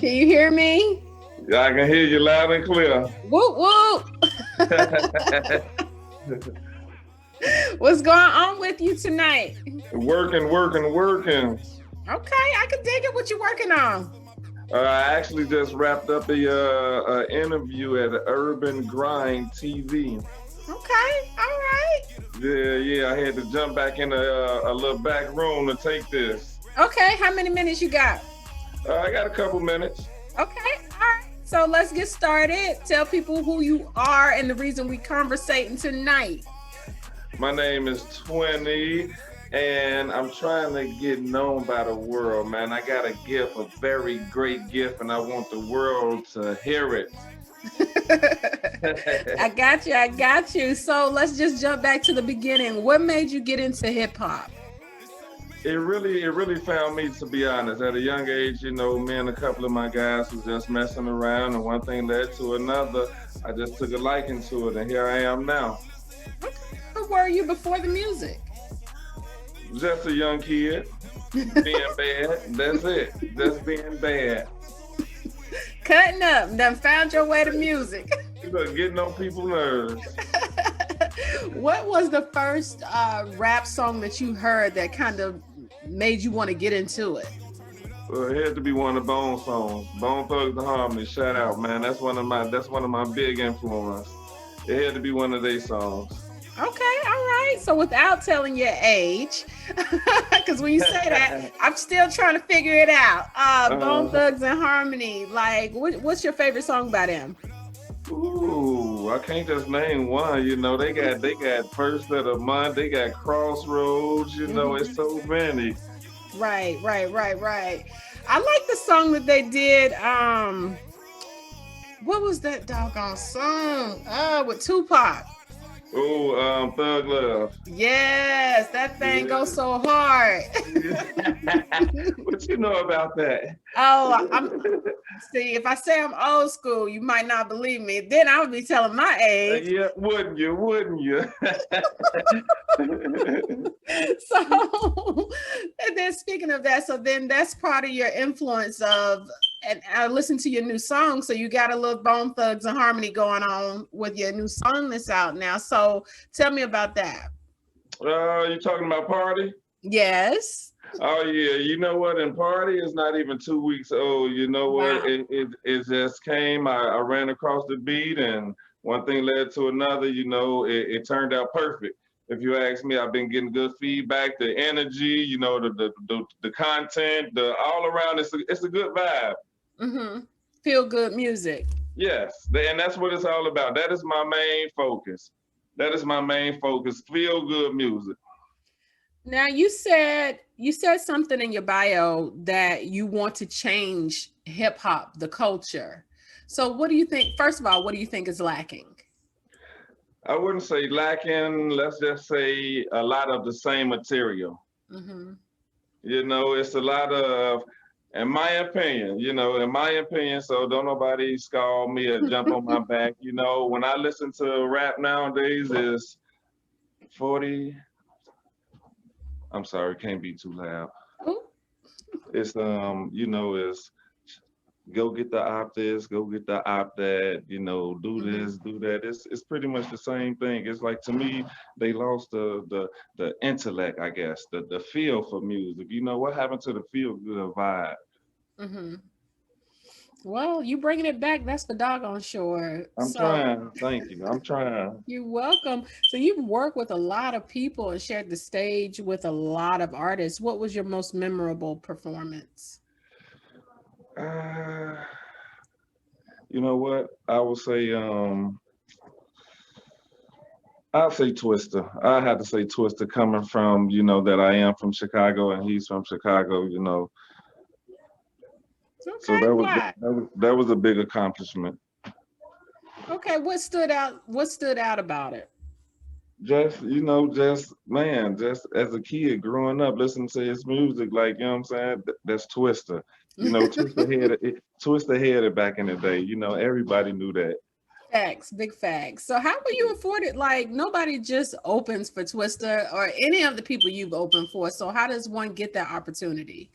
Can you hear me? Yeah, I can hear you loud and clear. Whoop whoop. What's going on with you tonight? Working. Okay, I can dig it. What you working on? I actually just wrapped up a interview at Urban Grind TV. Okay, all right. Yeah. I had to jump back in a little back room to take this. Okay, how many minutes you got? I got a couple minutes. Okay, all right. So let's get started. Tell people who you are and the reason we conversating tonight. My name is 20, and I'm trying to get known by the world, man. I got a gift, a very great gift, and I want the world to hear it. I got you. So let's just jump back to the beginning. What made you get into hip hop? It really found me, to be honest. At a young age, me and a couple of my guys was just messing around, and one thing led to another. I just took a liking to it, and here I am now. Okay. Who were you before the music? Just a young kid, being bad. That's it. Just being bad. Cutting up. Done found your way to music. Getting on people's nerves. What was the first rap song that you heard that kind of made you want to get into it? Well, it had to be one of the Bone songs. Bone Thugs and Harmony. Shout out, man. That's one of my big influences. It had to be one of their songs. Okay, all right. So without telling your age, because when you say that, I'm still trying to figure it out. Bone Thugs and Harmony. Like, what's your favorite song by them? Ooh, I can't just name one. They got First of the Month. They got Crossroads. It's so many. Right. I like the song that they did. What was that doggone song? With Tupac. Oh, Thug Love. Yes, that thing goes so hard. What you know about that? See, if I say I'm old school, you might not believe me. Then I would be telling my age. Yeah, wouldn't you? So, and then speaking of that, so then that's part of your influence of, and I listened to your new song, so you got a little Bone Thugs and Harmony going on with your new song that's out now. So tell me about that. You talking about Party? Yes. Oh yeah, you know what? And Party is not even 2 weeks old. You know what? Wow. It just came. I ran across the beat, and one thing led to another. It turned out perfect. If you ask me, I've been getting good feedback. The energy, the content, the all around. It's a good vibe. Mm-hmm. Feel good music. Yes, and that's what it's all about. That is my main focus. Feel good music. Now you said something in your bio that you want to change hip hop, the culture. So what do you think? First of all, what do you think is lacking? I wouldn't say lacking. Let's just say a lot of the same material. Mm-hmm. It's a lot of, in my opinion, so don't nobody scold me or jump on my back. When I listen to rap nowadays is 40, I'm sorry, can't be too loud. It's, it's go get the op this, go get the op that, do this, do that. It's pretty much the same thing. It's like, to me, they lost the intellect, I guess, the feel for music. What happened to the feel good vibe? Mm-hmm. Well, you bringing it back, that's for doggone sure. I'm trying. Thank you. I'm trying. You're welcome. So you've worked with a lot of people and shared the stage with a lot of artists. What was your most memorable performance? You know what? I would say I'll say Twista. I had to say Twista, coming from, that I am from Chicago and he's from Chicago, Okay, so that was a big accomplishment. Okay, what stood out about it? Just just as a kid growing up, listening to his music, like, what I'm saying? That's Twista. Twista had it back in the day. Everybody knew that. Facts, big facts. So how were you afforded? Like, nobody just opens for Twista or any of the people you've opened for. So how does one get that opportunity?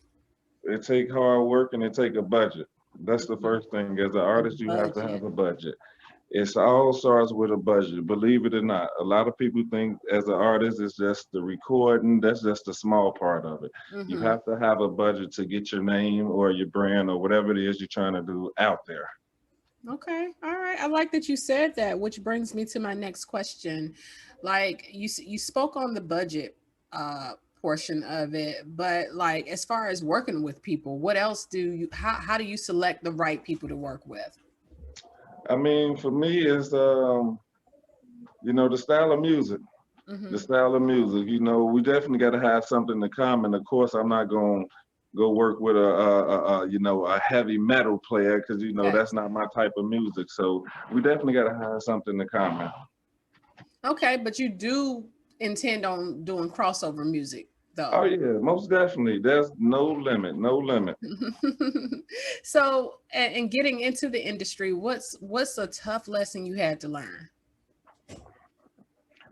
It take hard work and it take a budget. That's the first thing. As an artist, you have to Budget. have a budget. It's all starts with a budget. Believe it or not, a lot of people think as an artist, it's just the recording. That's just a small part of it. You Mm-hmm. have to have a budget to get your name or your brand or whatever it is you're trying to do out there. Okay. All right. I like that you said that, which brings me to my next question. Like you spoke on the budget uh portion of it, but like as far as working with people, what else do you how do you select the right people to work with? I mean, for me, it's the style of music. The Mm-hmm. style of music. We definitely got to have something in common. Of course, I'm not going to go work with a heavy metal player because Okay. that's not my type of music. So we definitely got to have something in common. Okay, but you do intend on doing crossover music Oh though. yeah, most definitely. There's no limit, no limit. So, and getting into the industry, what's a tough lesson you had to learn?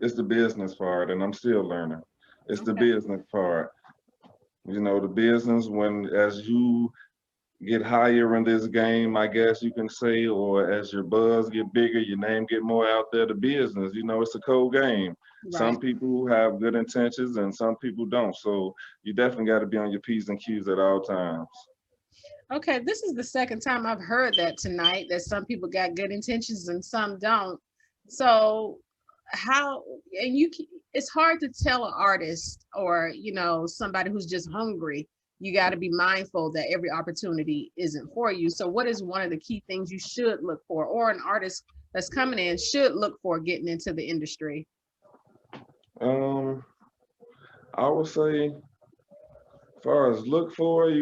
It's the business part, and I'm still learning. It's the Okay. business part. The business when as you get higher in this game, I guess you can say, or as your buzz get bigger, your name get more out there. The business, it's a cold game. Some Right. people have good intentions and some people don't. So you definitely got to be on your P's and Q's at all times. Okay, this is the second time I've heard that tonight, that some people got good intentions and some don't. So how, and it's hard to tell an artist or, somebody who's just hungry. You got to be mindful that every opportunity isn't for you. So what is one of the key things you should look for, or an artist that's coming in should look for getting into the industry? Um, I would say, as far as look for, I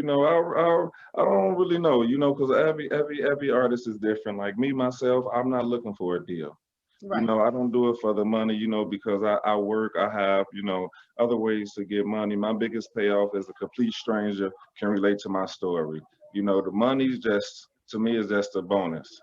don't really know, because every artist is different. Like me myself, I'm not looking for a deal. Right. I don't do it for the money, because I work, I have, other ways to get money. My biggest payoff as a complete stranger can relate to my story. The money's just, to me, is just a bonus.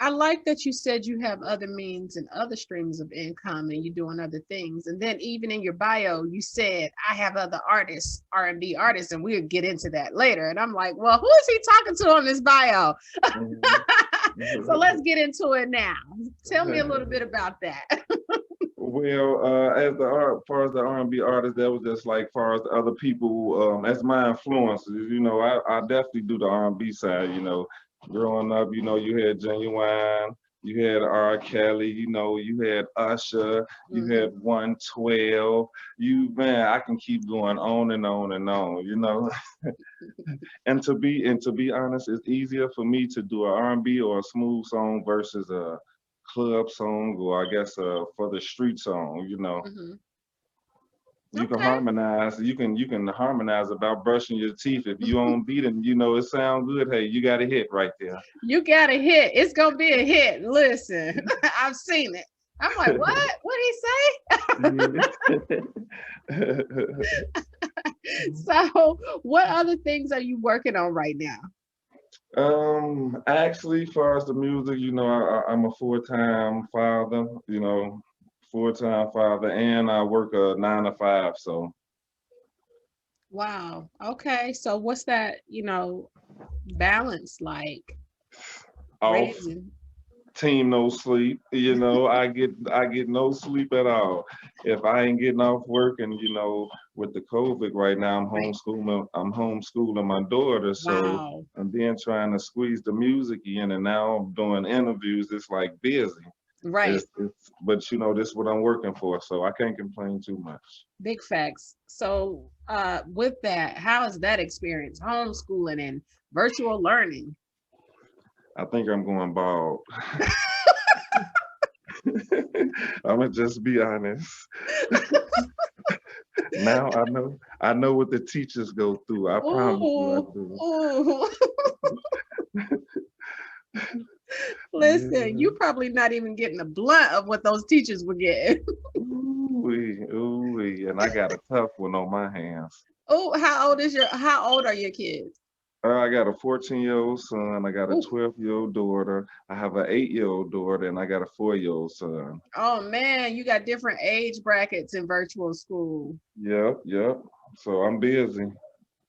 I like that you said you have other means and other streams of income and you're doing other things. And then even in your bio, you said, I have other artists, R&B artists, and we'll get into that later. And I'm like, well, who is he talking to on this bio? Mhm. So let's get into it now. Tell me a little bit about that. Well, as far as the R&B artist, that was just like far as the other people, as my influences. I definitely do the R&B side. Growing up, you had Genuine, you had R. Kelly, you had Usher, you had Mhm. 112. Man, I can keep going on and on and on. And to be honest, it's easier for me to do an R&B or a smooth song versus a club song, or I guess for the street song. Mhm. You can Okay. harmonize. You can harmonize about brushing your teeth if you on beat and it sound good. Hey, you got a hit right there. You got a hit. It's gonna be a hit. Listen, I've seen it. I'm like, what? What'd he say? So, what other things are you working on right now? Actually, far as the music, I'm a full-time father. Full-time father, and I work a 9 to 5. So Wow. Okay. So, what's that, balance like? off. Raising. Team no sleep. I get no sleep at all. If I ain't getting off work, and with the COVID right now, Right. I'm homeschooling my daughter, so Wow. I'm then trying to squeeze the music in, and now I'm doing interviews. It's like busy. Right. But this is what I'm working for, so I can't complain too much. Big facts. So, with that, how is that experience? Homeschooling and virtual learning. I think I'm going bald. I'm gonna just be honest. Now I know what the teachers go through. I promise you I Oh, do. oh. Listen, Yeah. you probably not even getting a blunt of what those teachers were getting. Ooh-wee, ooh-wee. And I got a tough one on my hands. Oh, how old are your kids? I got a 14-year-old son. I got a Oh, 12-year-old daughter. I have an 8-year-old daughter, and I got a 4-year-old son. oh man, you got different age brackets in virtual school. Yep, yep. So I'm busy.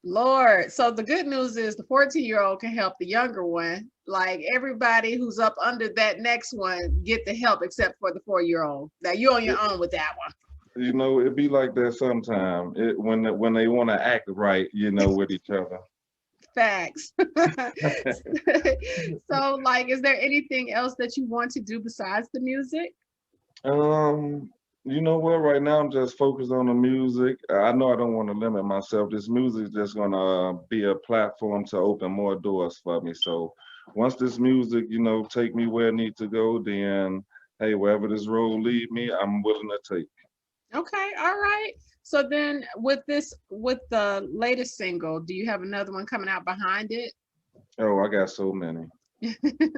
Lord. So the good news is the 14-year-old can help the younger one. Like everybody who's up under that next one get the help except for the 4-year-old. Now you're on your own with that one. You know, it be like that sometime. When they want to act right, you know, with each other. Facts. So, like, is there anything else that you want to do besides the music? Um, you know what? Right now, I'm just focused on the music. I know I don't want to limit myself. This music is just gonna be a platform to open more doors for me. So once this music, you know, take me where it needs to go, then hey, wherever this road lead me, I'm willing to take. Okay, all right. So then with the latest single, do you have another one coming out behind it? Oh, I got so many. I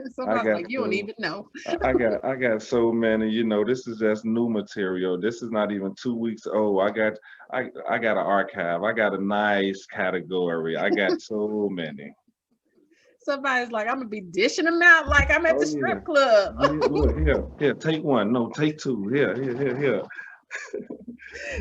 Somebody's got like, you don't so even know. I got so many. You know, this is just new material. This is not even 2 weeks old. I got an archive. I got a nice category. I got so many. Somebody's like, I'm gonna be dishing them out like I'm at Oh the yeah. strip club. Yeah, look, here, take one. No, take two. Here.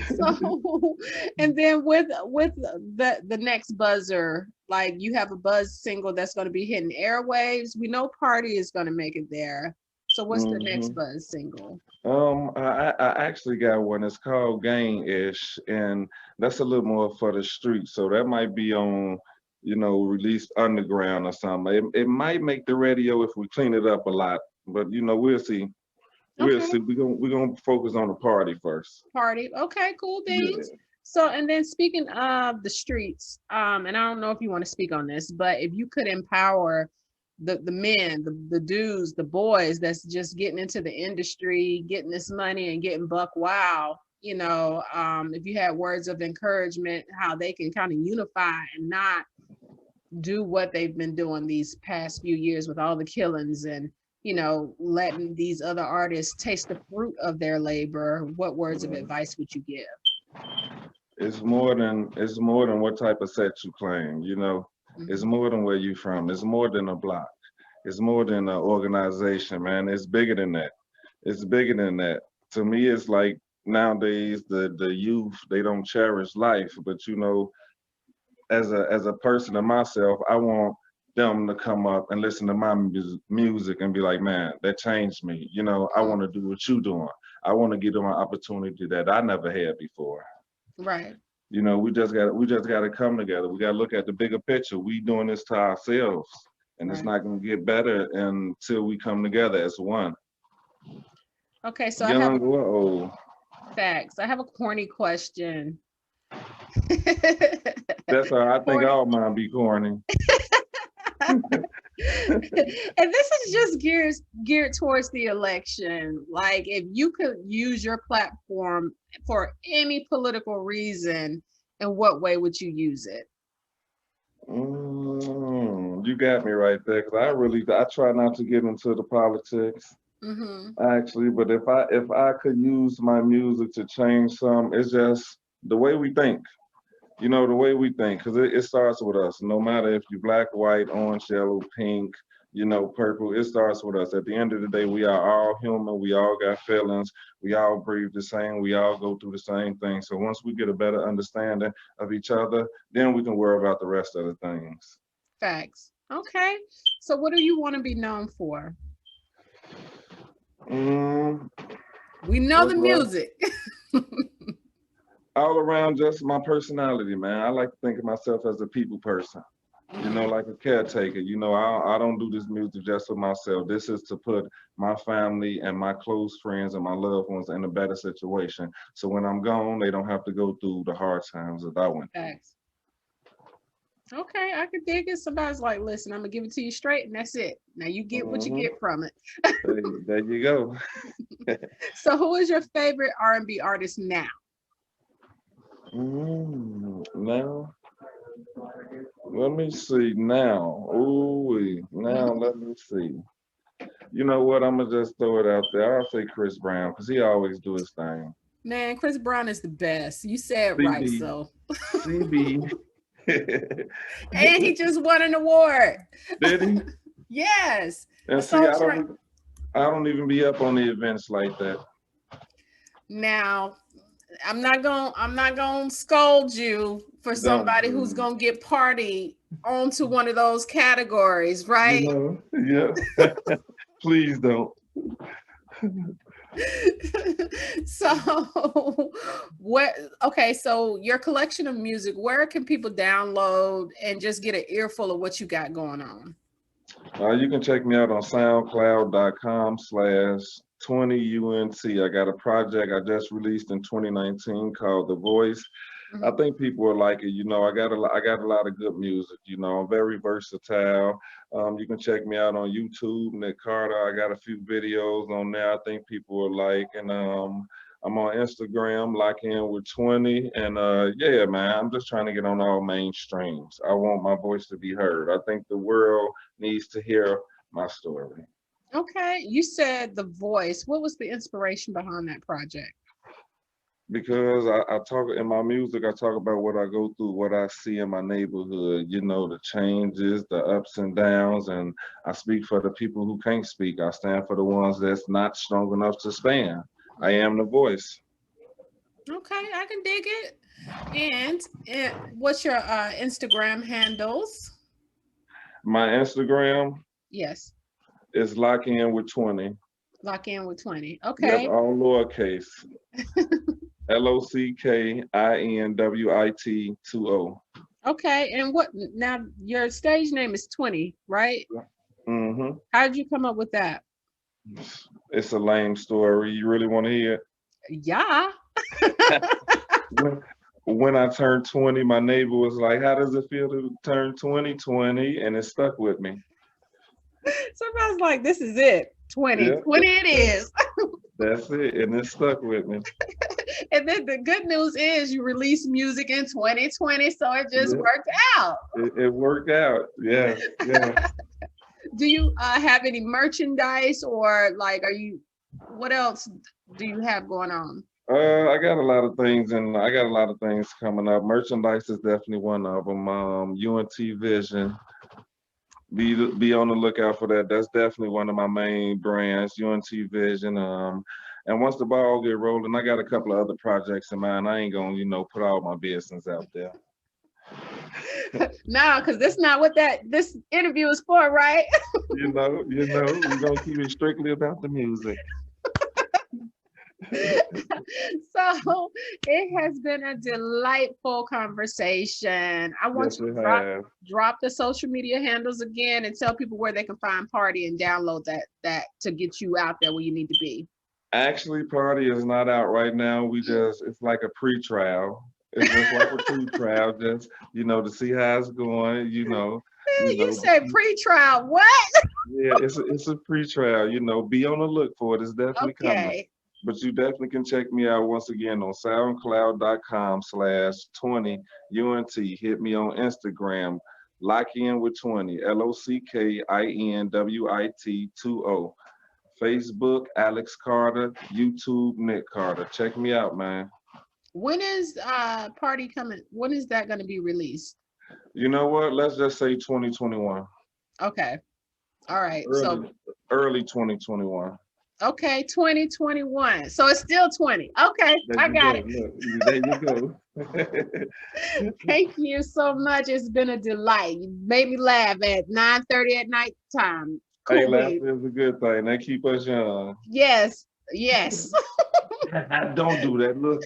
So, and then with the next buzzer, like you have a buzz single that's going to be hitting airwaves. We know Party is going to make it there. So what's the next hmm buzz single? I actually got one. It's called Gang-ish, and that's a little more for the street. So that might be on, you know, released underground or something. It might make the radio if we clean it up a lot, but you know, we'll see. We'll Okay, see. We're gonna focus on the party first. Party. Okay, cool beans. Yeah. So, and then speaking of the streets, and I don't know if you want to speak on this, but if you could empower the men, the dudes, the boys that's just getting into the industry, getting this money and getting buck wow, if you had words of encouragement, how they can kind of unify and not do what they've been doing these past few years with all the killings and letting these other artists taste the fruit of their labor, what words of advice would you give? It's more than what type of set you claim. You know, it's Mhm. more than where you from. It's more than a block. It's more than an organization, man. It's bigger than that. It's bigger than that. To me, it's like nowadays the youth they don't cherish life, but you know, as a person of myself, I want them to come up and listen to my music and be like, man, that changed me. You know, I want to do what you doing. I want to give them an opportunity that I never had before. Right, You know, we just got to come together. We got to look at the bigger picture. We doing this to ourselves, and it's right. not going to get better until we come together as one, Okay, so I have young or old. facts. I have a corny question. That's all. I think Corny. all mine be corny. And this is just geared towards the election. Like if you could use your platform for any political reason, in what way would you use it? You got me right there, because I try not to get into the politics Hmm. actually, but if I could use my music to change some, it's just the way we think. You know, the way we think, because it starts with us. No matter if you're black, white, orange, yellow, pink, you know, purple, it starts with us. At the end of the day, we are all human. We all got feelings. We all breathe the same. We all go through the same thing. So once we get a better understanding of each other, then we can worry about the rest of the things. Facts. Okay. So what do you want to be known for? Mm, We know what the do I? music. All around, just my personality, man. I like to think of myself as a people person. You know, Mhm. like a caretaker. You know, I don't do this music just for myself. This is to put my family and my close friends and my loved ones in a better situation. So when I'm gone, they don't have to go through the hard times that I went through. Facts. Okay, I could dig it. Somebody's like, listen, I'm gonna give it to you straight, and that's it. Now you get what you hmm get from it. There you go. So who is your favorite R&B artist now? Now, let me see. Now, ooh, now let me see. You know what? I'm gonna just throw it out there. I'll say Chris Brown because he always do his thing. Man, Chris Brown is the best. You said right, CB, so. CB. And he just won an award. Did he? Yes. A And see, Soul I Train. don't, I don't even be up on the events like that. Now, I'm not gonna scold you for Don't, somebody who's gonna get party onto one of those categories, right? yeah. Please don't. So what okay, so your collection of music, where can people download and just get an earful of what you got going on? You can check me out on soundcloud.com/20UNT. I got a project I just released in 2019 called The Voice. I Mhm. think people will like it. I got a lot of good music. I'm very versatile. You can check me out on YouTube, Nick Carter. I got a few videos on there I think people will like. And I'm on Instagram, Lock In with 20. And yeah, man, I'm just trying to get on all mainstreams. I want my voice to be heard. I think the world needs to hear my story. Okay, you said The Voice. What was the inspiration behind that project? Because I talk in my music, I talk about what I go through, what I see in my neighborhood, the changes, the ups and downs, and I speak for the people who can't speak. I stand for the ones that's not strong enough to stand. I am the voice. Okay, I can dig it. And what's your Instagram handles? My Instagram Yes, is Lock In with 20. Lock In with 20. Yep, Okay. all lowercase. LOCKINWIT 20. Okay, and what now? Your stage name is 20, right? Mm-hmm. How did you come up with that? It's a lame story. You really want to hear Yeah. it? When I turned 20, my neighbor was like, "How does it feel to turn 20?" And it stuck with me. Somebody's like, this is it. 20. Yeah, 20 it is. that's it. And it stuck with me. And then the good news is you released music in 2020, so it just Yeah, worked out. it worked out. Yes, yes. Do you have any merchandise or like what else do you have going on? I got a lot of things, and I got a lot of things coming up. Merchandise is definitely one of them. UNT Vision. Be on the lookout for that. That's definitely one of my main brands, UNT Vision. And once the ball get rolling, I got a couple of other projects in mind. I ain't gonna, put all my business out there. No, because that's not what this interview is for, right? We're gonna keep it strictly about the music. So it has been a delightful conversation. I want Yes, you it to has. drop the social media handles again and tell people where they can find Party and download that to get you out there where you need to be. Actually, Party is not out right now. It's like a pre-trial. It's just like a pre-trial, just, to see how it's going, You said pre-trial. What? Yeah, it's a pre-trial, be on the look for it. It's definitely coming. Okay. But you definitely can check me out once again on soundcloud.com/20UNT. Hit me on Instagram, Lock In with 20, LOCKINWIT 20. Facebook, Alex Carter, YouTube, Nick Carter. Check me out, man. When is Party coming? When is that going to be released? You know what? Let's just say 2021. Okay. All right. So Early 2021. okay, 2021. So it's still 20. Okay, I got it. Look, there you go. Thank you so much. It's been a delight. You made me laugh at 9:30 at night time. Cool. Hey, laughter is a good thing. They keep us young. Yes, yes. Don't do that. Look.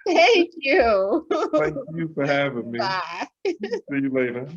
Thank you. Thank you for having me. Bye. See you later.